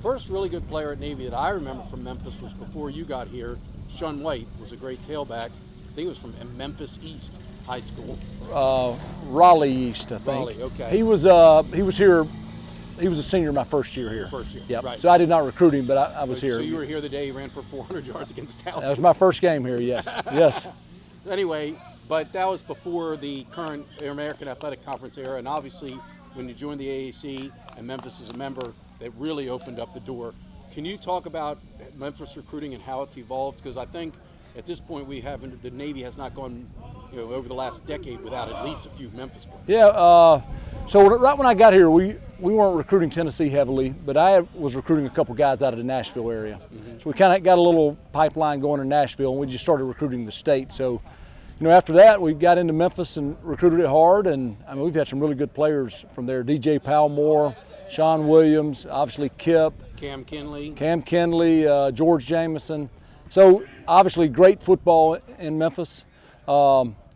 first really good player at Navy that I remember from Memphis was before you got here. Sean White was a great tailback. I think it was from Memphis East High School. Raleigh East, I think. Raleigh, okay. He was here. He was a senior my first year here. First year, yep. right. So I did not recruit him, but I was here. So you were here the day he ran for 400 yards against Towson. That was my first game here, yes. Yes. Anyway, but that was before the current American Athletic Conference era, and obviously when you joined the AAC and Memphis is a member, that really opened up the door. Can you talk about Memphis recruiting and how it's evolved? Because I think at this point the Navy has not gone over the last decade without at least a few Memphis players. Yeah, so right when I got here, we weren't recruiting Tennessee heavily, but I was recruiting a couple guys out of the Nashville area. Mm-hmm. So we kind of got a little pipeline going in Nashville, and we just started recruiting the state. So, after that, we got into Memphis and recruited it hard, and I mean, we've had some really good players from there. DJ Palmore, Sean Williams, obviously Kip. Cam Kinley, George Jamison. So obviously great football in Memphis. A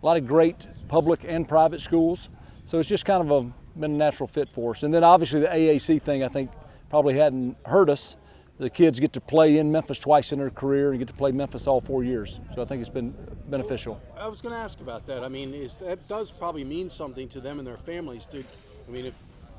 lot of great public and private schools. So it's just kind of been a natural fit for us. And then obviously the AAC thing I think probably hadn't hurt us. The kids get to play in Memphis twice in their career and get to play Memphis all 4 years. So I think it's been beneficial. I was going to ask about that. I mean, that does probably mean something to them and their families.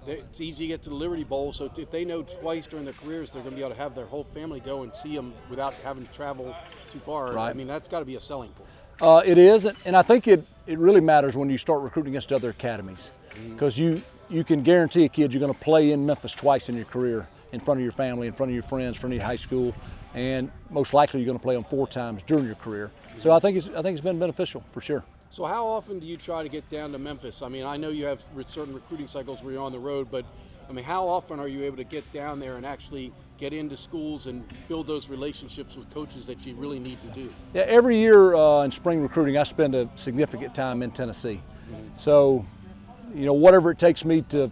It's easy to get to the Liberty Bowl, so if they know twice during their careers they're going to be able to have their whole family go and see them without having to travel too far. Right. I mean, that's got to be a selling point. It is, and I think it really matters when you start recruiting against other academies, because you can guarantee a kid you're going to play in Memphis twice in your career, in front of your family, in front of your friends, in front of your high school, and most likely you're going to play them 4 times during your career. So I think it's been beneficial for sure. So how often do you try to get down to Memphis? I mean, I know you have certain recruiting cycles where you're on the road, but I mean, how often are you able to get down there and actually get into schools and build those relationships with coaches that you really need to do? Yeah, every year in spring recruiting, I spend a significant time in Tennessee. Mm-hmm. So, whatever it takes me to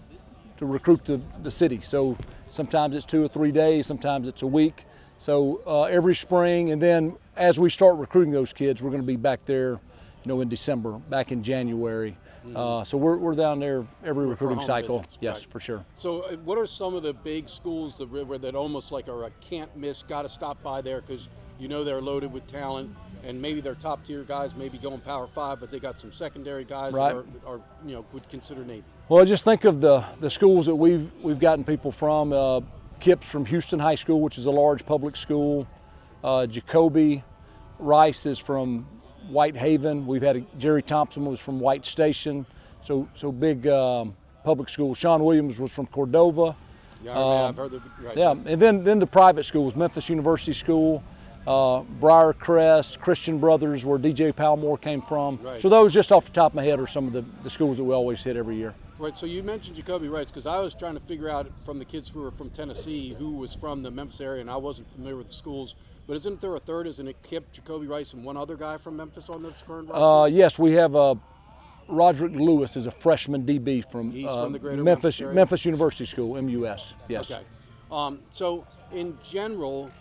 recruit the city. So sometimes it's 2 or 3 days, sometimes it's a week. So every spring, and then as we start recruiting those kids, we're going to be back there in December, back in January. Mm-hmm. So we're down there every recruiting cycle. Visits, yes, right. For sure. So what are some of the big schools that almost like are a can't miss, got to stop by there because they're loaded with talent, and maybe they're top tier guys, maybe going Power 5, but they got some secondary guys right. that are would consider Navy? Well, just think of the schools that we've gotten people from. Kip's from Houston High School, which is a large public school. Jacoby Rice is from Whitehaven. We've had Jerry Thompson was from White Station, so big public schools. Sean Williams was from Cordova. Yeah, I've heard that. Right. Yeah, and then the private schools, Memphis University School, Briarcrest, Christian Brothers, where DJ Palmore came from. Right. So those just off the top of my head are some of the schools that we always hit every year. Right, so you mentioned Jacoby Rice, because I was trying to figure out from the kids who were from Tennessee who was from the Memphis area, and I wasn't familiar with the schools. But isn't there a third? Isn't it Kip, Jacoby Rice, and one other guy from Memphis on this current roster? Yes, we have Roderick Lewis is a freshman DB from, from the greater Memphis University School, MUS. Yes. Okay. So in general,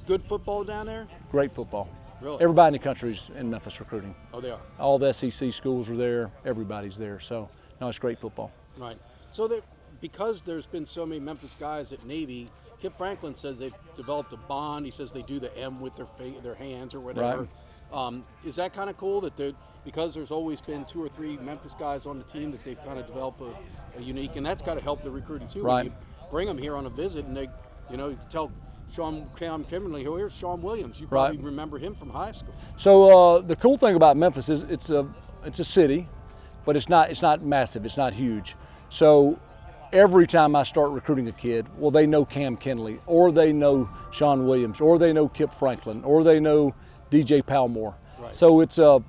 good football down there? Great football. Really? Everybody in the country's in Memphis recruiting. Oh, they are? All the SEC schools are there. Everybody's there. So, no, it's great football. Right. So because there's been so many Memphis guys at Navy, Kip Franklin says they've developed a bond. He says they do the M with their hands or whatever. Right. Is that kind of cool that because there's always been 2 or 3 Memphis guys on the team that they've kind of developed a unique, and that's got to help the recruiting too. Right. When you bring them here on a visit and they, tell Cam Kimberly, here's Sean Williams. You probably remember him from high school. So the cool thing about Memphis is it's a city, but it's not massive. It's not huge. So every time I start recruiting a kid, well, they know Cam Kinley, or they know Sean Williams, or they know Kip Franklin, or they know DJ Palmore. Right. So it's a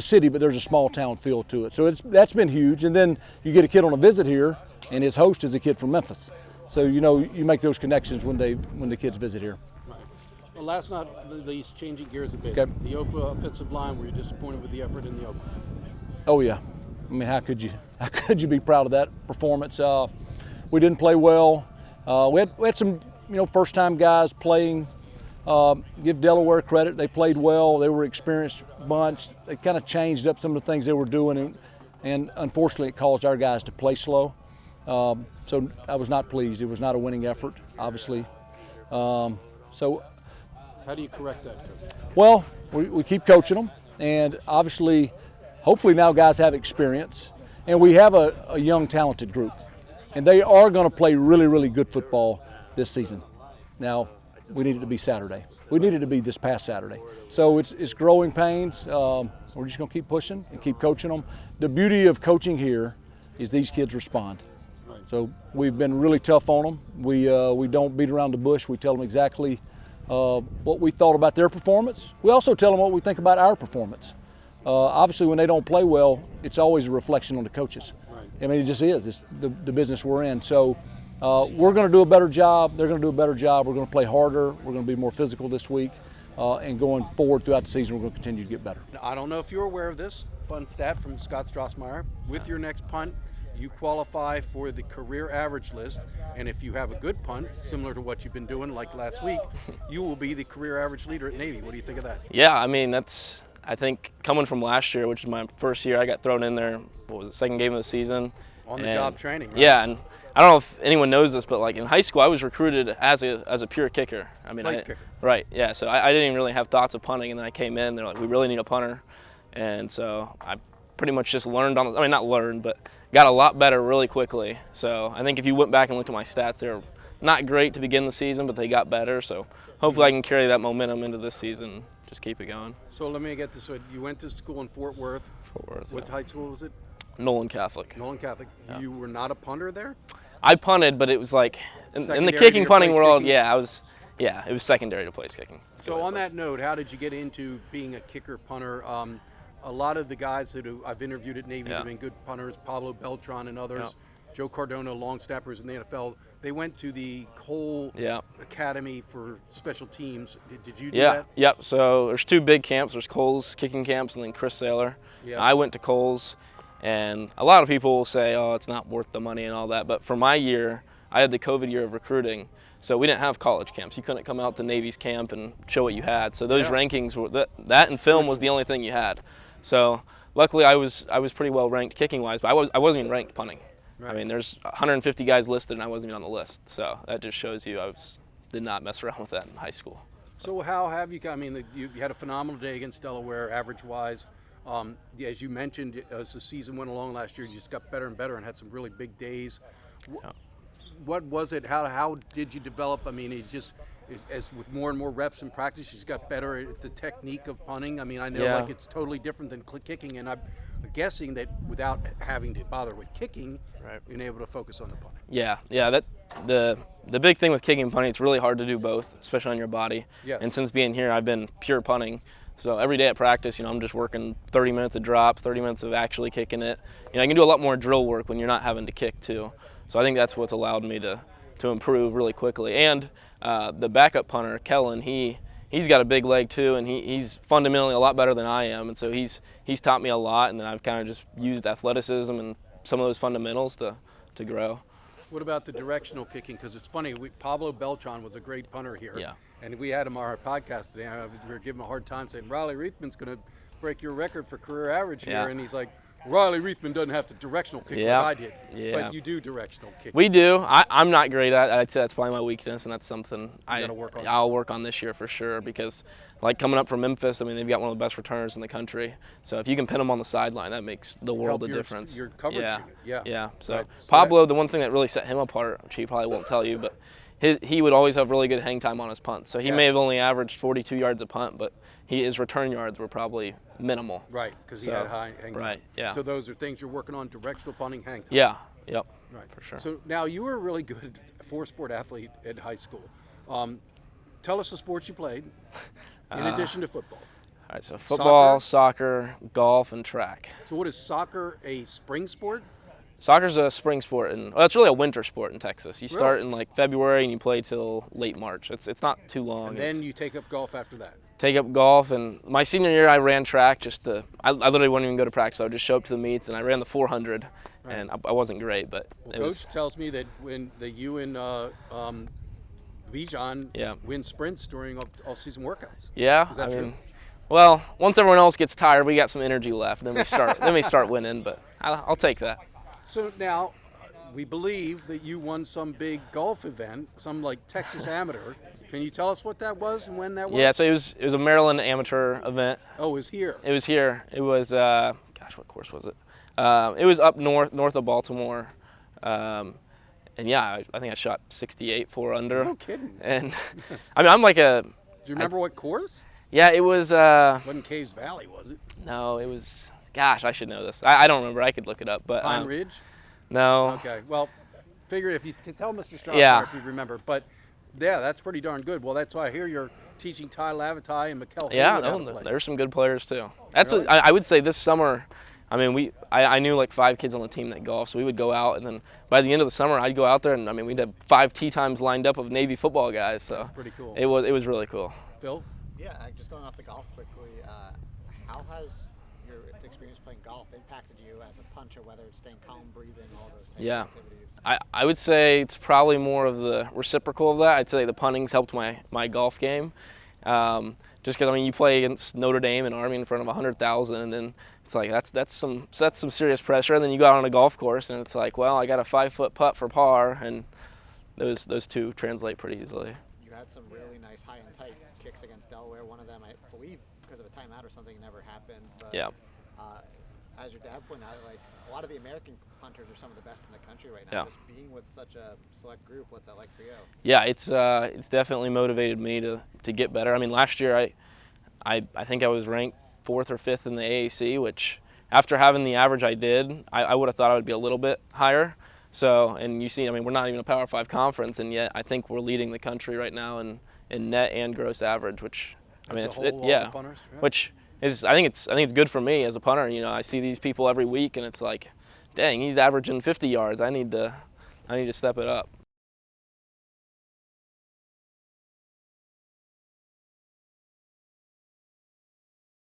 city, but there's a small town feel to it. So that's been huge. And then you get a kid on a visit here, and his host is a kid from Memphis. So you make those connections when the kids visit here. Right. Well, last not the least, changing gears a bit. Okay. The OFA offensive line, were you disappointed with the effort in the open? Oh yeah. I mean, how could you be proud of that performance? We didn't play well. We had some first-time guys playing. Give Delaware credit; they played well. They were an experienced bunch. They kind of changed up some of the things they were doing, and unfortunately, it caused our guys to play slow. So I was not pleased. It was not a winning effort, obviously. So, How do you correct that, Coach? well, we keep coaching them, and obviously, hopefully now guys have experience, and we have a young, talented group, and they are going to play really, really good football this season. Now, we need it to be Saturday. We need it to be this past Saturday. So it's growing pains. We're just going to keep pushing and keep coaching them. The beauty of coaching here is these kids respond. Right. So we've been really tough on them. We don't beat around the bush. We tell them exactly what we thought about their performance. We also tell them what we think about our performance. Obviously, when they don't play well, it's always a reflection on the coaches. Right. I mean, it just is. It's the business we're in. So we're going to do a better job. They're going to do a better job. We're going to play harder. We're going to be more physical this week. And going forward throughout the season, we're going to continue to get better. I don't know if you're aware of this fun stat from Scott Strassmeyer. With your next punt, you qualify for the career average list, and if you have a good punt, similar to what you've been doing like last week, you will be the career average leader at Navy. What do you think of that? Yeah, I mean, I think coming from last year, which is my first year, I got thrown in there, what was it, second game of the season. On-the-job training, right? Yeah, and I don't know if anyone knows this, but like in high school, I was recruited as a pure kicker. I mean, Place kicker. Right, yeah, so I didn't even really have thoughts of punting, and then I came in, they're like, we really need a punter. And so I pretty much just learned on, I mean, not learned, but got a lot better really quickly. So I think if you went back and looked at my stats, they're not great to begin the season, but they got better. So hopefully I can carry that momentum into this season, just keep it going. So let me get this. So you went to school in Fort Worth. Fort Worth, What yeah. high school was it? Nolan Catholic. Nolan Catholic. Yeah. You were not a punter there? I punted, but it was like, in the Secondary to kicking your punting place world, kicking? it was secondary to place kicking. So on that note, how did you get into being a kicker punter? A lot of the guys that I've interviewed at Navy that Yeah. have been good punters, Pablo Beltran and others, Joe Cardona, long snappers in the NFL, they went to the Cole Yeah. Academy for special teams. Did you do Yeah, that? yep. So there's two big camps. There's Cole's kicking camps and then Chris Saylor. Yeah. I went to Cole's, and a lot of people will say, oh, it's not worth the money and all that. But for my year, I had the COVID year of recruiting, so we didn't have college camps. You couldn't come out to Navy's camp and show what you had. So those rankings were that and film was the only thing you had. So luckily, I was pretty well ranked kicking wise, but I wasn't even ranked punting. Right. I mean, there's 150 guys listed, and I wasn't even on the list. So that just shows you did not mess around with that in high school. So how have you? I mean, you had a phenomenal day against Delaware, average-wise. As you mentioned, as the season went along last year, you just got better and better and had some really big days. What was it? How did you develop? I mean, it just as with more and more reps in practice, you just got better at the technique of punting. I mean, I know like it's totally different than kicking, and I'm guessing that without having to bother with kicking, being able to focus on the punting. Yeah. That the big thing with kicking and punting, it's really hard to do both, especially on your body. Yes. And since being here, I've been pure punting. So every day at practice, I'm just working 30 minutes of drops, 30 minutes of actually kicking it. I can do a lot more drill work when you're not having to kick too. So I think that's what's allowed me to improve really quickly. And the backup punter, Kellen, he's got a big leg too, and he's fundamentally a lot better than I am. And so he's taught me a lot, and then I've kind of just used athleticism and some of those fundamentals to grow. What about the directional kicking? Because it's funny, Pablo Beltran was a great punter here. Yeah. And we had him on our podcast today. We were giving him a hard time saying, Riley Riethman's going to break your record for career average here. Yeah. And he's like, Riley Riethman doesn't have to directional kick like I did. Yeah. But you do directional kick. We do. I'm not great at it. I'd say that's probably my weakness, and that's something I'll work on this year for sure, because like coming up from Memphis, I mean, they've got one of the best returners in the country. So if you can pin them on the sideline, that makes the world of difference. Your coverage unit. Yeah. So Right. Pablo, the one thing that really set him apart, which he probably won't tell you, but he would always have really good hang time on his punt. So he may have only averaged 42 yards a punt, but his return yards were probably minimal. Right, because he had high hang time. Right, yeah. So those are things you're working on, directional punting, hang time. Yeah, yep, Right. for sure. So now you were a really good four-sport athlete at high school. Tell us the sports you played in addition to football. All right, so football, soccer, golf, and track. So what is soccer, a spring sport? Soccer's a spring sport, and it's really a winter sport in Texas. You start in like February and you play till late March. It's not too long. And then you take up golf after that. Take up golf, and my senior year I ran track I literally wouldn't even go to practice. I would just show up to the meets, and I ran the 400, and I wasn't great, but Coach tells me that when you and Bijan win sprints during all-season workouts. Yeah, Is that true? Well, once everyone else gets tired, we got some energy left. Then we start winning, but I'll take that. So now, we believe that you won some big golf event, some like Texas Amateur. Can you tell us what that was and when that was? Yeah, so it was a Maryland amateur event. Oh, it was here. It was here. It was gosh, what course was it? It was up north of Baltimore. And yeah, I think I shot 68, 4 under. No kidding. And I mean, I'm like a. Do you remember what course? Yeah, it was. Wasn't Caves Valley, was it? No, it was. Gosh, I should know this. I don't remember. I could look it up, but. Pine Ridge? No. Okay. Well, figured if you could tell Mr. Strauss Yeah. if you remember. But yeah, that's pretty darn good. Well, that's why I hear you're teaching Ty Lavatai and Mikkel. Yeah, Haywood how to play. there's some good players too. That's Really? I would say this summer. I mean, I knew like 5 kids on the team that golf, so we would go out, and then by the end of the summer, I'd go out there, and I mean, we'd have 5 tee times lined up of Navy football guys. So That's pretty cool. it was really cool. Phil? Yeah, just going off the golf quickly, how has your experience playing golf impacted you as a puncher, whether it's staying calm, breathing, all those types Yeah. of activities? I would say it's probably more of the reciprocal of that. I'd say the punting's helped my golf game. Just because I mean, you play against Notre Dame and Army in front of 100,000, and then it's like that's some serious pressure. And then you go out on a golf course, and it's like, well, I got a 5-foot putt for par, and those two translate pretty easily. You had some really nice high and tight kicks against Delaware. One of them, I believe, because of a timeout or something, never happened. But, Yeah. as your dad pointed out, like a lot of the American punters are some of the best in the country right now. Yeah. Just being with such a select group, what's that like for you? Yeah, it's definitely motivated me to get better. I mean, last year I think I was ranked 4th or 5th in the AAC, which after having the average I did, I would have thought I would be a little bit higher. So, and you see, I mean, we're not even a Power 5 conference, and yet I think we're leading the country right now in net and gross average, which I mean, That's a whole lot yeah, of punters, yeah. which is I think it's good for me as a punter. You know, I see these people every week, and it's like, dang, he's averaging 50 yards. I need to step it up.